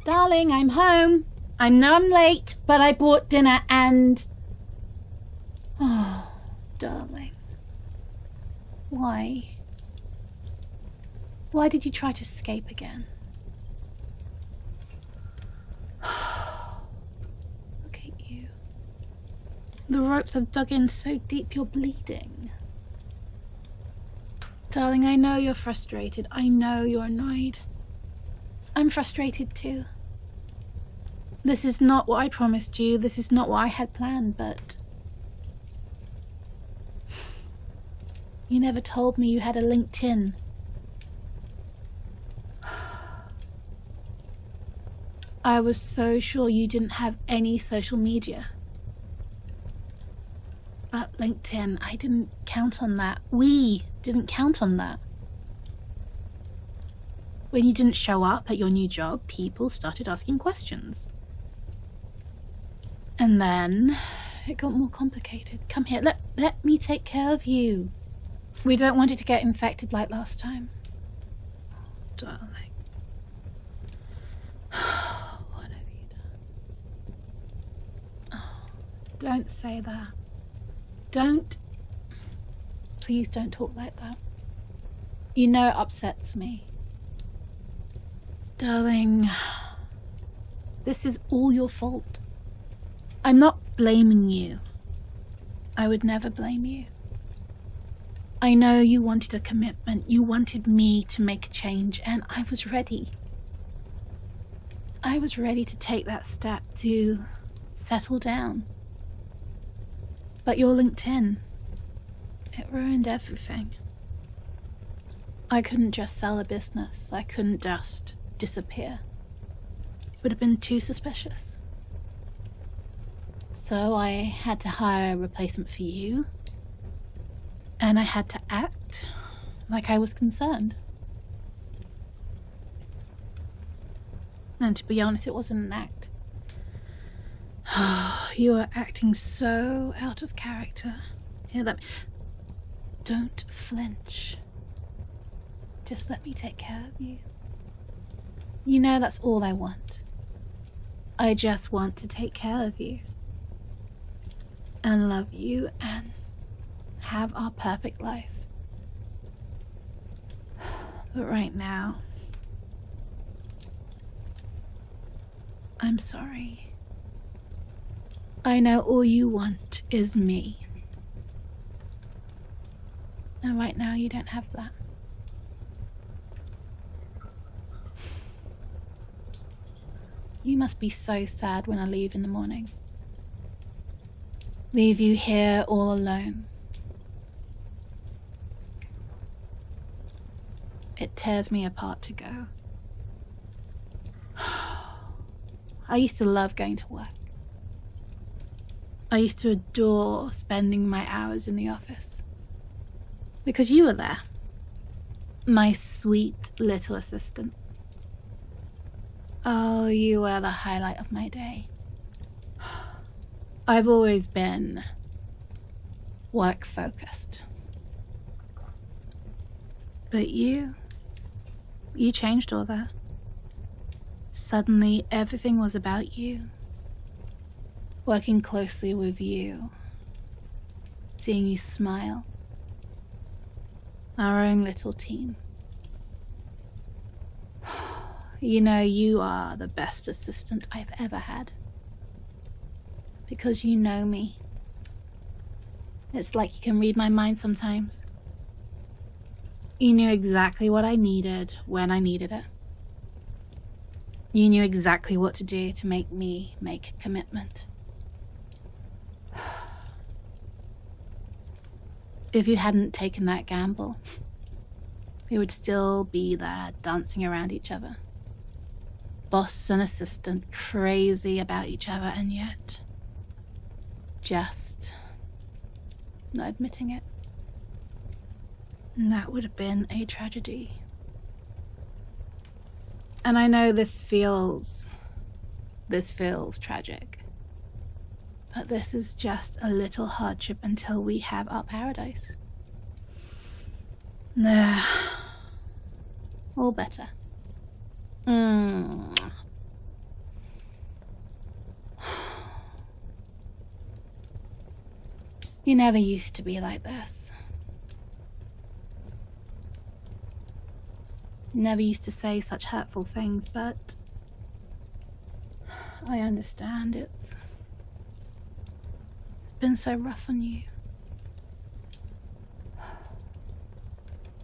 Darling, I'm home. I know I'm late, but I bought dinner and... Oh, darling. Why? Why did you try to escape again? Look at you. The ropes have dug in so deep you're bleeding. Darling, I know you're frustrated. I know you're annoyed. I'm frustrated too. This is not what I promised you. This is not what I had planned, but... You never told me you had a LinkedIn. I was so sure you didn't have any social media. But LinkedIn, I didn't count on that. We didn't count on that. When you didn't show up at your new job, people started asking questions. And then it got more complicated. Come here, let me take care of you. We don't want it to get infected like last time. Oh, darling. What have you done? Oh, don't say that. Don't. Please don't talk like that. You know it upsets me. Darling, this is all your fault. I'm not blaming you. I would never blame you. I know you wanted a commitment. You wanted me to make a change, and I was ready. I was ready to take that step to settle down. But your LinkedIn, it ruined everything. I couldn't just sell a business. I couldn't just disappear. It would have been too suspicious. So I had to hire a replacement for you. And I had to act like I was concerned. And to be honest, it wasn't an act. You are acting so out of character. Here, don't flinch. Just let me take care of you. You know that's all I want. I just want to take care of you. And love you and have our perfect life. But right now, I'm sorry. I know all you want is me. And right now you don't have that. You must be so sad when I leave in the morning. Leave you here all alone. It tears me apart to go. I used to love going to work. I used to adore spending my hours in the office. Because you were there. My sweet little assistant. Oh, you were the highlight of my day. I've always been work-focused. But you changed all that. Suddenly, everything was about you. Working closely with you. Seeing you smile. Our own little team. You know, you are the best assistant I've ever had. Because you know me. It's like you can read my mind sometimes. You knew exactly what I needed when I needed it. You knew exactly what to do to make me make a commitment. If you hadn't taken that gamble, we would still be there dancing around each other. Boss and assistant, crazy about each other, and yet just not admitting it. And that would have been a tragedy. And I know this feels tragic. But this is just a little hardship until we have our paradise. There. All better. You never used to be like this. Never used to say such hurtful things, but I understand it's been so rough on you.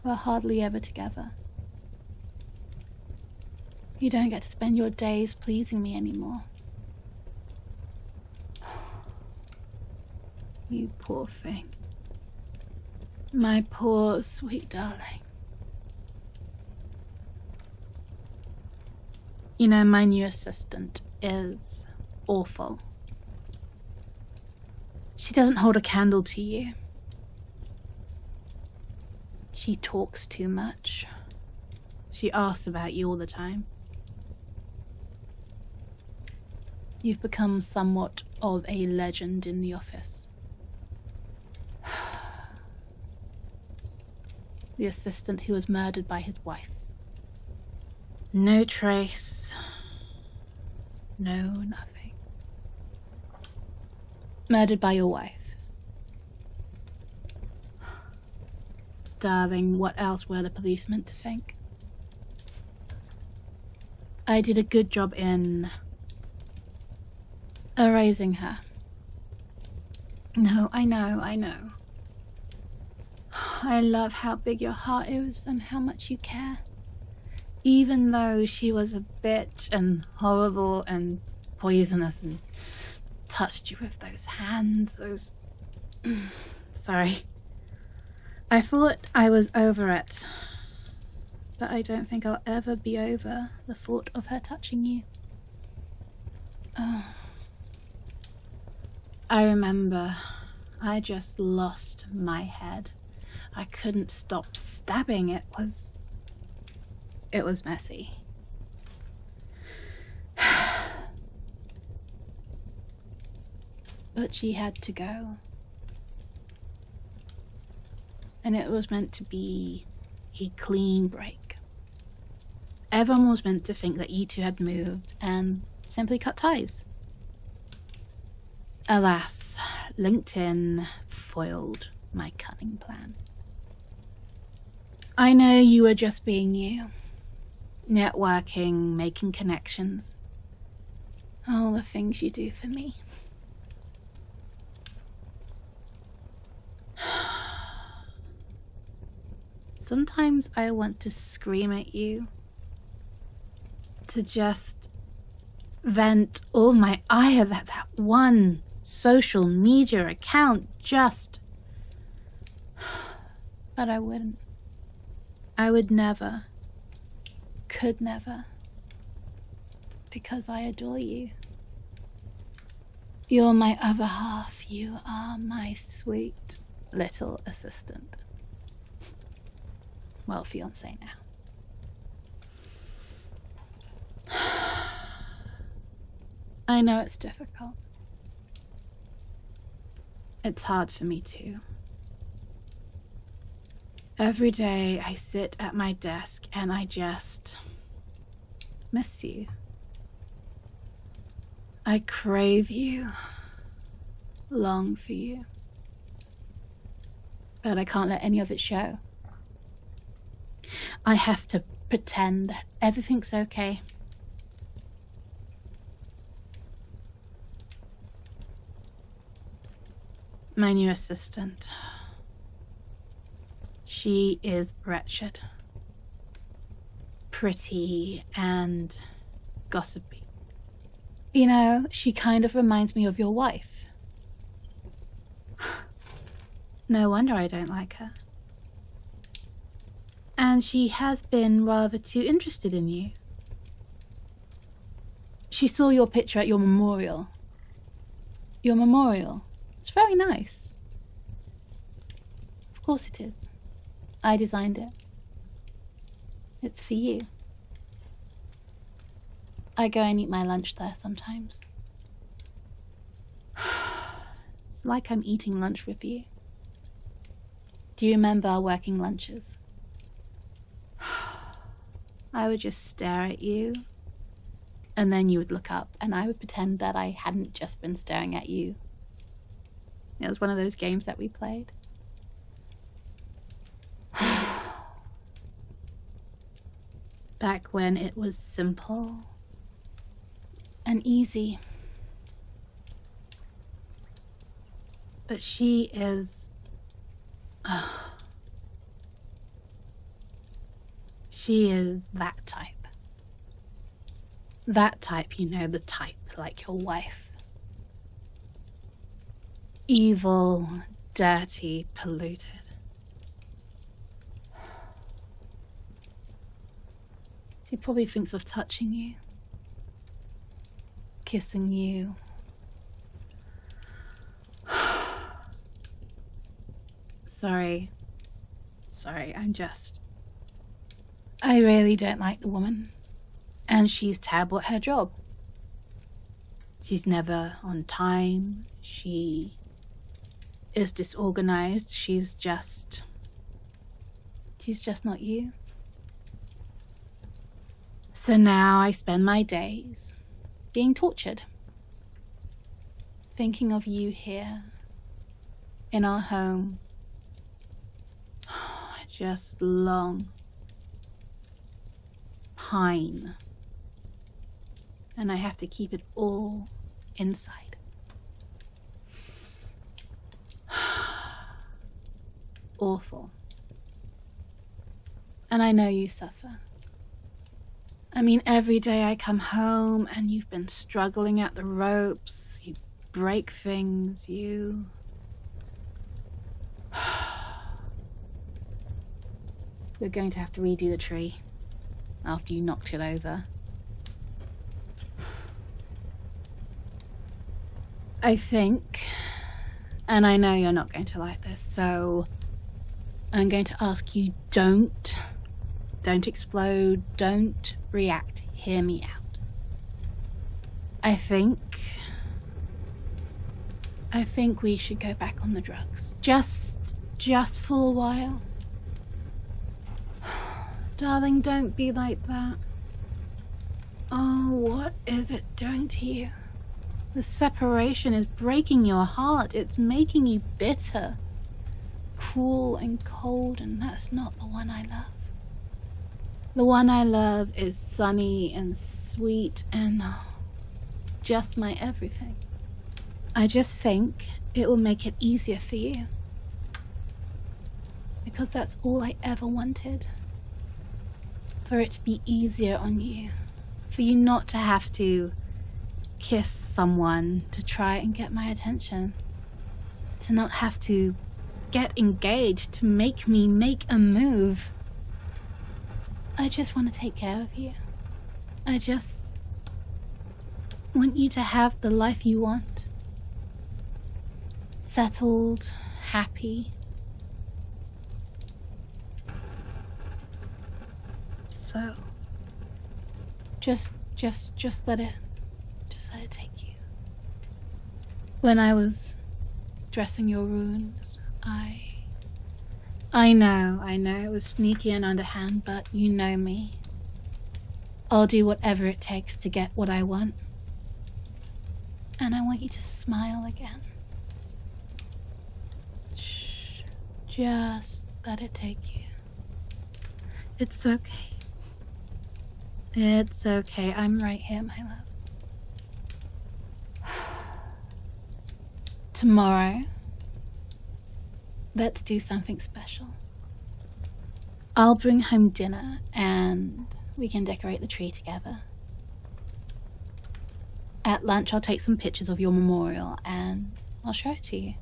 We're hardly ever together. You don't get to spend your days pleasing me anymore. You poor thing. My poor, sweet darling. You know, my new assistant is awful. She doesn't hold a candle to you. She talks too much. She asks about you all the time. You've become somewhat of a legend in the office. The assistant who was murdered by his wife. No trace. No nothing. Murdered by your wife. Darling, what else were the police meant to think? I did a good job in erasing her. No, I know. I love how big your heart is and how much you care. Even though she was a bitch and horrible and poisonous and touched you with those hands, those... Sorry. I thought I was over it, but I don't think I'll ever be over the thought of her touching you. Oh. I remember I just lost my head. I couldn't stop stabbing. It was messy. But she had to go. And it was meant to be a clean break. Everyone was meant to think that you two had moved and simply cut ties. Alas, LinkedIn foiled my cunning plan. I know you were just being you. Networking, making connections. All the things you do for me. Sometimes I want to scream at you. To just vent all my ire at that one social media account just... But I wouldn't. I would never. Could never. Because I adore you. You're my other half. You are my sweet little assistant. Well, fiancé now. I know it's difficult. It's hard for me too. Every day I sit at my desk and I just miss you. I crave you, long for you, but I can't let any of it show. I have to pretend that everything's okay. My new assistant. She is wretched. Pretty and gossipy. You know, she kind of reminds me of your wife. No wonder I don't like her. And she has been rather too interested in you. She saw your picture at your memorial. Your memorial? It's very nice. Of course it is. I designed it. It's for you. I go and eat my lunch there sometimes. It's like I'm eating lunch with you. Do you remember our working lunches? I would just stare at you, and then you would look up, and I would pretend that I hadn't just been staring at you. It was one of those games that we played. Back when it was simple and easy. But she is... she is that type. That type, you know, the type like your wife. Evil, dirty, polluted. She probably thinks of touching you, kissing you. Sorry, I really don't like the woman. And she's terrible at her job. She's never on time. She is disorganized. She's just not you. So now I spend my days being tortured. Thinking of you here in our home. I just long, pine. And I have to keep it all inside. Awful. And I know you suffer. I mean, every day I come home and you've been struggling at the ropes, you break things, you... We're going to have to redo the tree after you knocked it over. I think, and I know you're not going to like this, so I'm going to ask you don't explode, don't react, hear me out. I think we should go back on the drugs. Just for a while. Darling, don't be like that. Oh, what is it doing to you? The separation is breaking your heart. It's making you bitter, cruel and cold, and that's not the one I love. The one I love is sunny and sweet and just my everything. I just think it will make it easier for you. Because that's all I ever wanted. For it to be easier on you. For you not to have to kiss someone to try and get my attention. To not have to get engaged, to make me make a move. I just want to take care of you. I just want you to have the life you want. Settled, happy. So, just let it take you. When I was dressing your wounds, I know it was sneaky and underhand, but you know me. I'll do whatever it takes to get what I want. And I want you to smile again. Shh. Just let it take you. It's okay. It's okay. I'm right here, my love. Tomorrow, let's do something special. I'll bring home dinner and we can decorate the tree together. At lunch, I'll take some pictures of your memorial and I'll show it to you.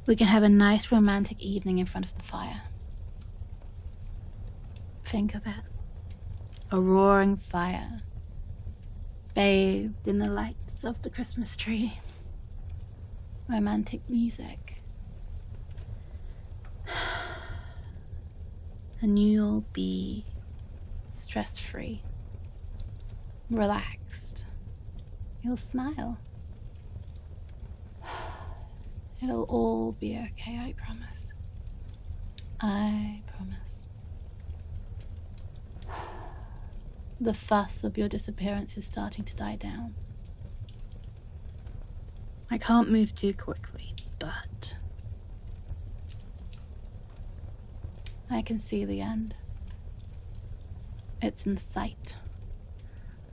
We can have a nice romantic evening in front of the fire. Think of it. A roaring fire, bathed in the lights of the Christmas tree. Romantic music. And you'll be stress-free, relaxed. You'll smile. It'll all be okay, I promise. I promise. The fuss of your disappearance is starting to die down. I can't move too quickly, but I can see the end. It's in sight.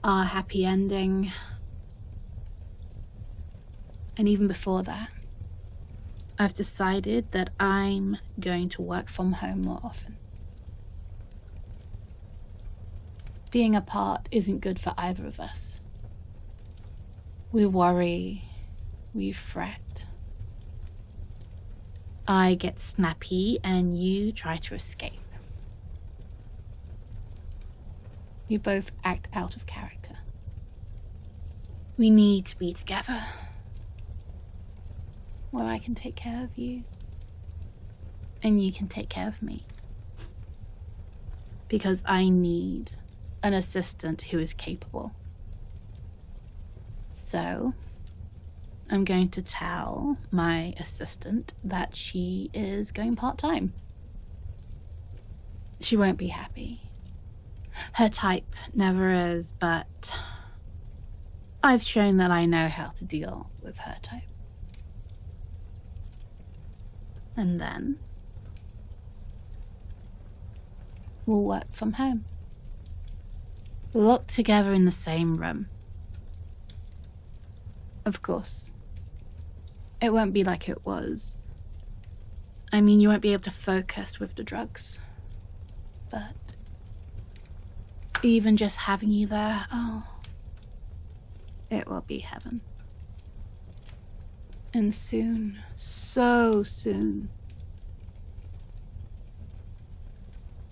Our happy ending. And even before that, I've decided that I'm going to work from home more often. Being apart isn't good for either of us. We worry, we fret. I get snappy and you try to escape. We both act out of character. We need to be together, where I can take care of you and you can take care of me. Because I need an assistant who is capable. So, I'm going to tell my assistant that she is going part-time. She won't be happy. Her type never is, but I've shown that I know how to deal with her type. And then we'll work from home. Locked together in the same room. Of course, it won't be like it was. I mean, you won't be able to focus with the drugs. But even just having you there, oh, it will be heaven. And soon, so soon,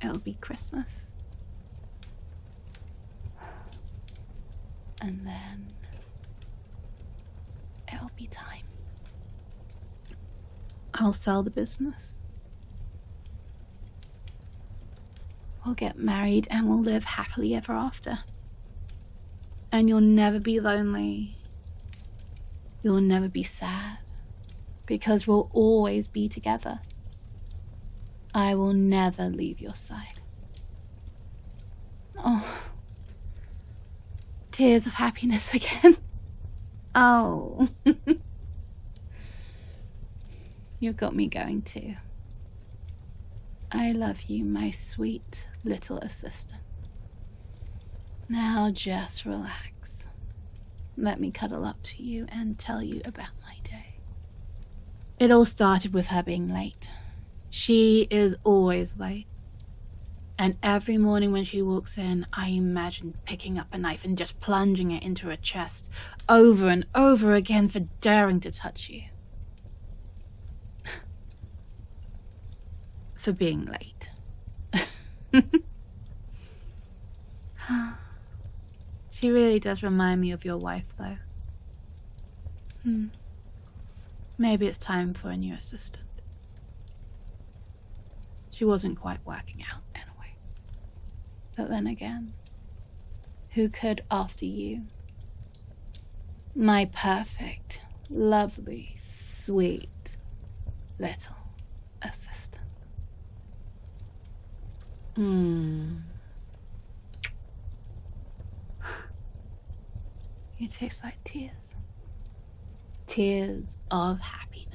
it'll be Christmas. And then it'll be time. I'll sell the business. We'll get married and we'll live happily ever after. And you'll never be lonely. You'll never be sad. Because we'll always be together. I will never leave your side. Oh. Tears of happiness again. Oh. You've got me going too. I love you, my sweet little assistant. Now just relax. Let me cuddle up to you and tell you about my day. It all started with her being late. She is always late. And every morning when she walks in, I imagine picking up a knife and just plunging it into her chest over and over again for daring to touch you. For being late. She really does remind me of your wife, though. Maybe it's time for a new assistant. She wasn't quite working out anyway. But then again, who could after you? My perfect, lovely, sweet little assistant. You taste like tears. Tears of happiness.